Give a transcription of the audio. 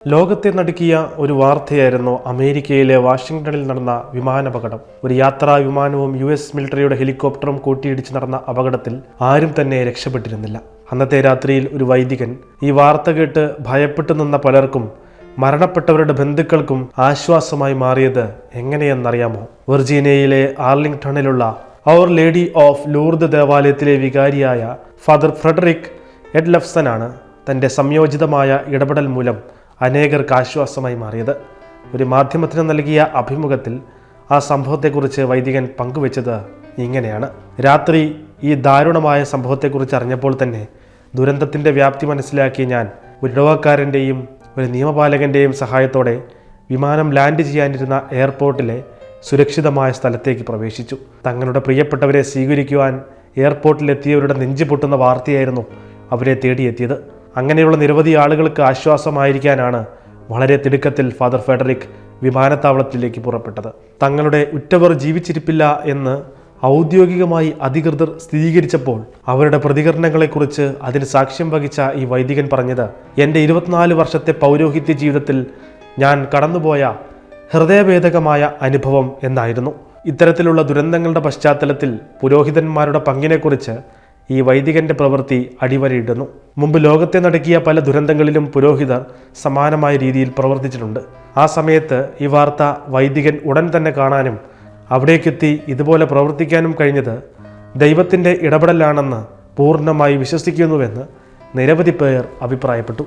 ലോകത്തെ നടുക്കിയ ഒരു വാർത്തയായിരുന്നു അമേരിക്കയിലെ വാഷിംഗ്ടണിൽ നടന്ന വിമാനാപകടം. ഒരു യാത്രാ വിമാനവും US മിലിറ്ററിയുടെ ഹെലികോപ്റ്ററും കൂട്ടിയിടിച്ച് നടന്ന അപകടത്തിൽ ആരും തന്നെ രക്ഷപ്പെട്ടിരുന്നില്ല. അന്നത്തെ രാത്രിയിൽ ഒരു വൈദികൻ ഈ വാർത്ത കേട്ട് ഭയപ്പെട്ടു നിന്ന പലർക്കും മരണപ്പെട്ടവരുടെ ബന്ധുക്കൾക്കും ആശ്വാസമായി മാറിയത് എങ്ങനെയെന്നറിയാമോ? വെർജീനിയയിലെ ആർലിംഗ്ടണിലുള്ള അവർ ലേഡി ഓഫ് ലൂർദ് ദേവാലയത്തിലെ വികാരിയായ ഫാദർ ഫ്രെഡറിക് എഡ്ലഫ്സനാണ് തൻ്റെ സംയോജിതമായ ഇടപെടൽ മൂലം അനേകർക്ക് ആശ്വാസമായി മാറിയത്. ഒരു മാധ്യമത്തിന് നൽകിയ അഭിമുഖത്തിൽ ആ സംഭവത്തെക്കുറിച്ച് വൈദികൻ പങ്കുവച്ചത് ഇങ്ങനെയാണ്. രാത്രി ഈ ദാരുണമായ സംഭവത്തെക്കുറിച്ച് അറിഞ്ഞപ്പോൾ തന്നെ ദുരന്തത്തിൻ്റെ വ്യാപ്തി മനസ്സിലാക്കിയ ഞാൻ ഒരു ഇടവക്കാരൻ്റെയും ഒരു നിയമപാലകൻ്റെയും സഹായത്തോടെ വിമാനം ലാൻഡ് ചെയ്യാനിരുന്ന എയർപോർട്ടിലെ സുരക്ഷിതമായ സ്ഥലത്തേക്ക് പ്രവേശിച്ചു. തങ്ങളുടെ പ്രിയപ്പെട്ടവരെ സ്വീകരിക്കുവാൻ എയർപോർട്ടിലെത്തിയവരുടെ നെഞ്ചു പൊട്ടുന്ന വാർത്തയായിരുന്നു അവരെ തേടിയെത്തിയത്. അങ്ങനെയുള്ള നിരവധി ആളുകൾക്ക് ആശ്വാസമായിരിക്കാനാണ് വളരെ തിടുക്കത്തിൽ ഫാദർ ഫ്രെഡറിക് വിമാനത്താവളത്തിലേക്ക് പുറപ്പെട്ടത്. തങ്ങളുടെ ഉറ്റവർ ജീവിച്ചിരിപ്പില്ല എന്ന് ഔദ്യോഗികമായി അധികൃതർ സ്ഥിരീകരിച്ചപ്പോൾ അവരുടെ പ്രതികരണങ്ങളെക്കുറിച്ച് അതിന് സാക്ഷ്യം വഹിച്ച ഈ വൈദികൻ പറഞ്ഞത്, എൻ്റെ 24 വർഷത്തെ പൗരോഹിത്യ ജീവിതത്തിൽ ഞാൻ കടന്നുപോയ ഹൃദയഭേദകമായ അനുഭവം എന്നായിരുന്നു. ഇത്തരത്തിലുള്ള ദുരന്തങ്ങളുടെ പശ്ചാത്തലത്തിൽ പുരോഹിതന്മാരുടെ പങ്കിനെക്കുറിച്ച് ഈ വൈദികന്റെ പ്രവൃത്തി അടിവരയിടുന്നു. മുമ്പ് ലോകത്തെ നടുക്കിയ പല ദുരന്തങ്ങളിലും പുരോഹിതർ സമാനമായ രീതിയിൽ പ്രവർത്തിച്ചിട്ടുണ്ട്. ആ സമയത്ത് ഈ വാർത്ത വൈദികൻ ഉടൻ തന്നെ കാണാനും അവിടേക്കെത്തി ഇതുപോലെ പ്രവർത്തിക്കാനും കഴിഞ്ഞത് ദൈവത്തിൻ്റെ ഇടപെടലാണെന്ന് പൂർണ്ണമായി വിശ്വസിക്കുന്നുവെന്ന് നിരവധി പേർ അഭിപ്രായപ്പെട്ടു.